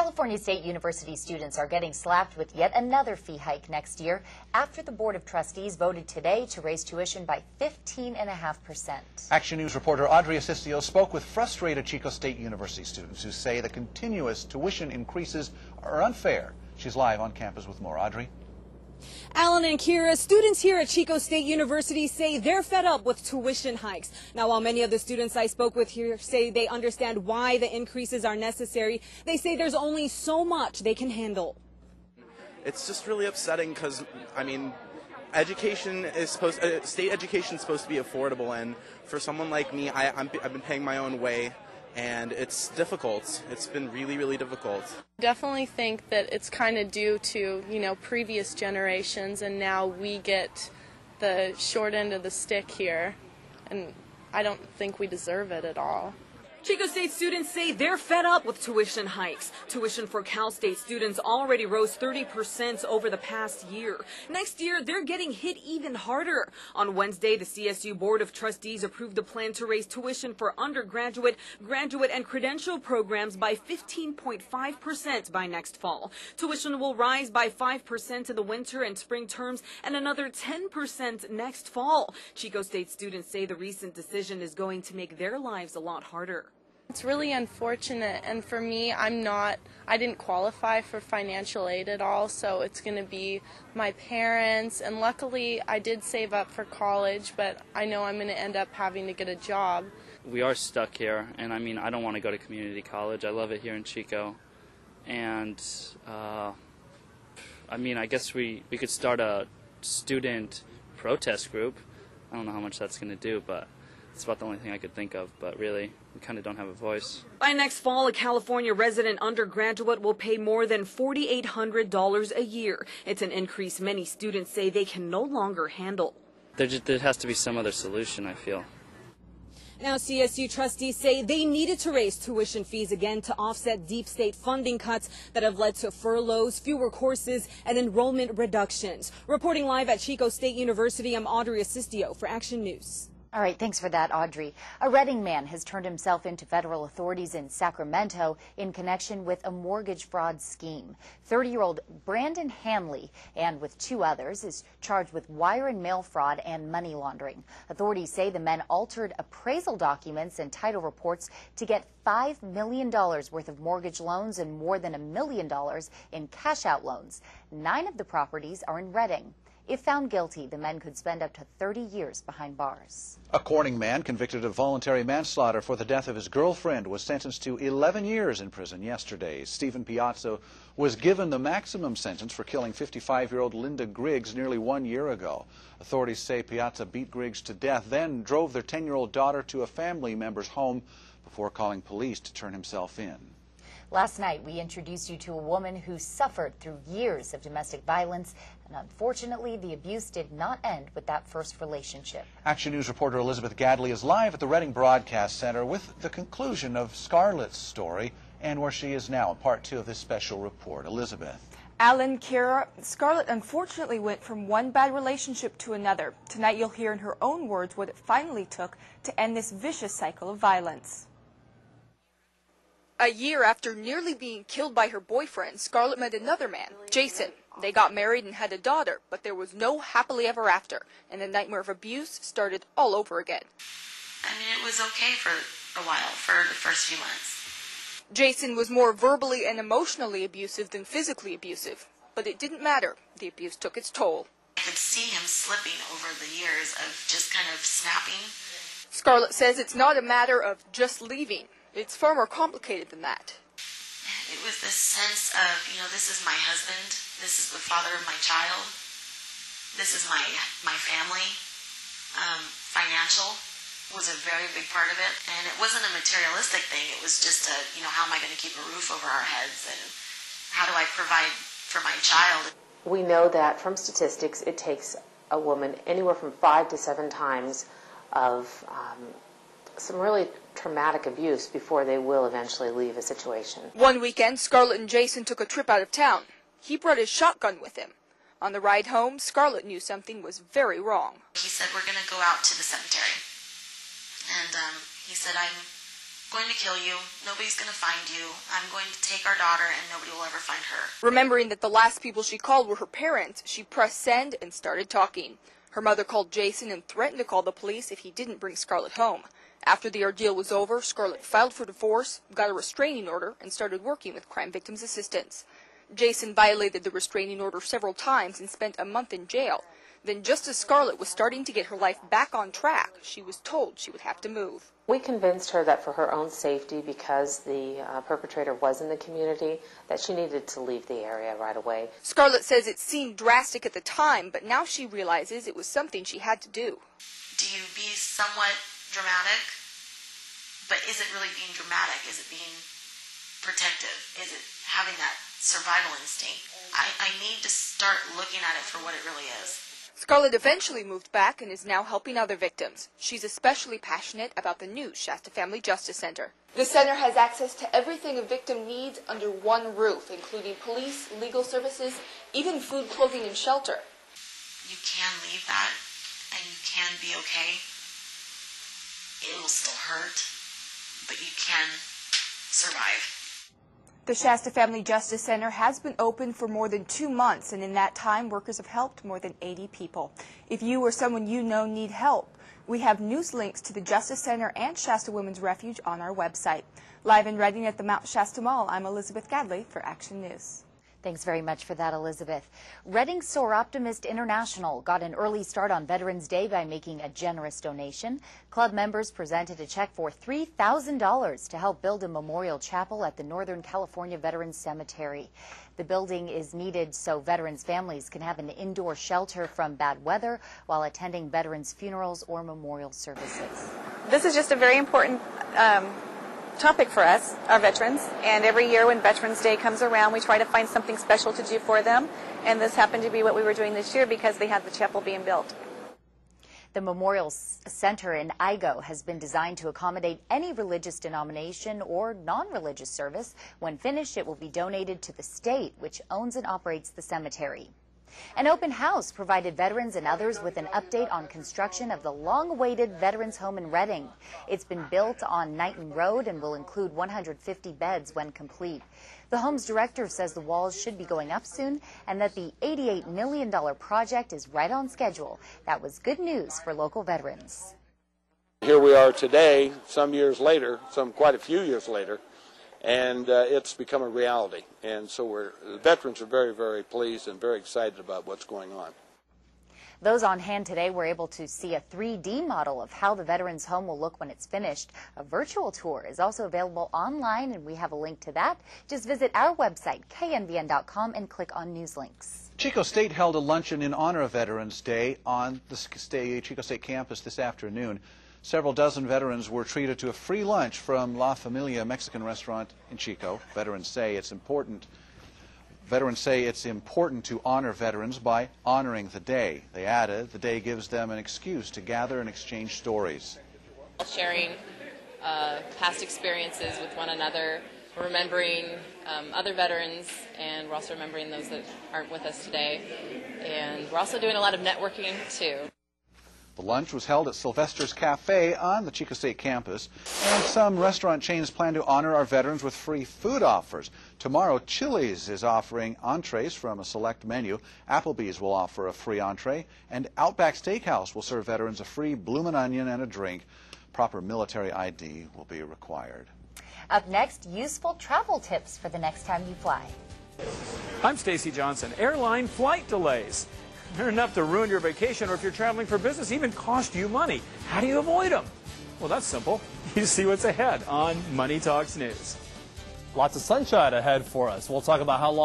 California State University students are getting slapped with yet another fee hike next year after the Board of Trustees voted today to raise tuition by 15.5%. Action News reporter Audrey Asistio spoke with frustrated Chico State University students who say the continuous tuition increases are unfair. She's live on campus with more. Audrey? Alan and Kira, students here at Chico State University say they're fed up with tuition hikes. Now, while many of the students I spoke with here say they understand why the increases are necessary, they say there's only so much they can handle. It's just really upsetting because, I mean, education is state education is supposed to be affordable, and for someone like me, I've been paying my own way. And it's difficult. It's been really, really difficult. I definitely think that it's kind of due to, previous generations, and now we get the short end of the stick here, and I don't think we deserve it at all. Chico State students say they're fed up with tuition hikes. Tuition for Cal State students already rose 30% over the past year. Next year, they're getting hit even harder. On Wednesday, the CSU Board of Trustees approved a plan to raise tuition for undergraduate, graduate, and credential programs by 15.5% by next fall. Tuition will rise by 5% in the winter and spring terms and another 10% next fall. Chico State students say the recent decision is going to make their lives a lot harder. It's really unfortunate, and for me, I didn't qualify for financial aid at all, so it's going to be my parents, and luckily I did save up for college, but I know I'm going to end up having to get a job. We are stuck here, and I don't want to go to community college. I love it here in Chico, and I guess we could start a student protest group. I don't know how much that's going to do, but it's about the only thing I could think of, but really, we kind of don't have a voice. By next fall, a California resident undergraduate will pay more than $4,800 a year. It's an increase many students say they can no longer handle. There has to be some other solution, I feel. Now, CSU trustees say they needed to raise tuition fees again to offset deep state funding cuts that have led to furloughs, fewer courses, and enrollment reductions. Reporting live at Chico State University, I'm Audrey Asistio for Action News. All right, thanks for that, Audrey. A Redding man has turned himself into federal authorities in Sacramento in connection with a mortgage fraud scheme. 30-year-old Brandon Hanley, and with two others, is charged with wire and mail fraud and money laundering. Authorities say the men altered appraisal documents and title reports to get $5 million worth of mortgage loans and more than $1 million in cash-out loans. 9 of the properties are in Redding. If found guilty, the men could spend up to 30 years behind bars. A Corning man convicted of voluntary manslaughter for the death of his girlfriend was sentenced to 11 years in prison yesterday. Stephen Piazza was given the maximum sentence for killing 55-year-old Linda Griggs nearly 1 year ago. Authorities say Piazza beat Griggs to death, then drove their 10-year-old daughter to a family member's home before calling police to turn himself in. Last night, we introduced you to a woman who suffered through years of domestic violence, and unfortunately, the abuse did not end with that first relationship. Action News reporter Elizabeth Gadley is live at the Redding Broadcast Center with the conclusion of Scarlett's story and where she is now in part 2 of this special report. Elizabeth. Alan, Kira, Scarlett unfortunately went from one bad relationship to another. Tonight, you'll hear in her own words what it finally took to end this vicious cycle of violence. A year after nearly being killed by her boyfriend, Scarlett met another man, Jason. They got married and had a daughter, but there was no happily ever after, and the nightmare of abuse started all over again. It was okay for a while, for the first few months. Jason was more verbally and emotionally abusive than physically abusive, but it didn't matter. The abuse took its toll. I could see him slipping over the years of just kind of snapping. Scarlett says it's not a matter of just leaving. It's far more complicated than that. It was this sense of, this is my husband, this is the father of my child, this is my family. Financial was a very big part of it, and it wasn't a materialistic thing. It was just how am I going to keep a roof over our heads, and how do I provide for my child? We know that from statistics, it takes a woman anywhere from 5 to 7 times of some really traumatic abuse before they will eventually leave a situation. One weekend, Scarlett and Jason took a trip out of town. He brought his shotgun with him. On the ride home, Scarlett knew something was very wrong. He said, we're going to go out to the cemetery. And he said, I'm going to kill you. Nobody's going to find you. I'm going to take our daughter and nobody will ever find her. Remembering that the last people she called were her parents, she pressed send and started talking. Her mother called Jason and threatened to call the police if he didn't bring Scarlett home. After the ordeal was over, Scarlett filed for divorce, got a restraining order, and started working with Crime Victims Assistance. Jason violated the restraining order several times and spent a month in jail. Then just as Scarlett was starting to get her life back on track, she was told she would have to move. We convinced her that for her own safety, because the perpetrator was in the community, that she needed to leave the area right away. Scarlett says it seemed drastic at the time, but now she realizes it was something she had to do. Do you be somewhat dramatic? But is it really being dramatic? Is it being protective? Is it having that survival instinct? I need to start looking at it for what it really is. Scarlett eventually moved back and is now helping other victims. She's especially passionate about the new Shasta Family Justice Center. The center has access to everything a victim needs under one roof, including police, legal services, even food, clothing, and shelter. You can leave that, and you can be okay. It will still hurt, but you can survive. The Shasta Family Justice Center has been open for more than 2 months, and in that time, workers have helped more than 80 people. If you or someone you know need help, we have news links to the Justice Center and Shasta Women's Refuge on our website. Live in Redding at the Mount Shasta Mall, I'm Elizabeth Gadley for Action News. Thanks very much for that, Elizabeth. Redding Soar Optimist International got an early start on Veterans Day by making a generous donation. Club members presented a check for $3,000 to help build a memorial chapel at the Northern California Veterans Cemetery. The building is needed so veterans' families can have an indoor shelter from bad weather while attending veterans' funerals or memorial services. This is just a very important topic for us, our veterans, and every year when Veterans Day comes around we try to find something special to do for them, and this happened to be what we were doing this year because they had the chapel being built. The Memorial Center in Igo has been designed to accommodate any religious denomination or non-religious service. When finished, it will be donated to the state, which owns and operates the cemetery. An open house provided veterans and others with an update on construction of the long-awaited Veterans Home in Redding. It's been built on Knighton Road and will include 150 beds when complete. The home's director says the walls should be going up soon and that the $88 million project is right on schedule. That was good news for local veterans. Here we are today, some years later, quite a few years later, and it's become a reality. And so the veterans are very, very pleased and very excited about what's going on. Those on hand today were able to see a 3D model of how the Veterans Home will look when it's finished. A virtual tour is also available online, and we have a link to that. Just visit our website, knvn.com, and click on News Links. Chico State held a luncheon in honor of Veterans Day on the Chico State campus this afternoon. Several dozen veterans were treated to a free lunch from La Familia Mexican restaurant in Chico. Veterans say it's important to honor veterans by honoring the day. They added the day gives them an excuse to gather and exchange stories. Sharing past experiences with one another, remembering other veterans, and we're also remembering those that aren't with us today. And we're also doing a lot of networking too. The lunch was held at Sylvester's Cafe on the Chico State campus, and some restaurant chains plan to honor our veterans with free food offers. Tomorrow, Chili's is offering entrees from a select menu. Applebee's will offer a free entree, and Outback Steakhouse will serve veterans a free bloomin' onion and a drink. Proper military ID will be required. Up next, useful travel tips for the next time you fly. I'm Stacy Johnson. Airline flight delays. They're enough to ruin your vacation, or if you're traveling for business, even cost you money. How do you avoid them? Well, that's simple. You see what's ahead on Money Talks News. Lots of sunshine ahead for us. We'll talk about how long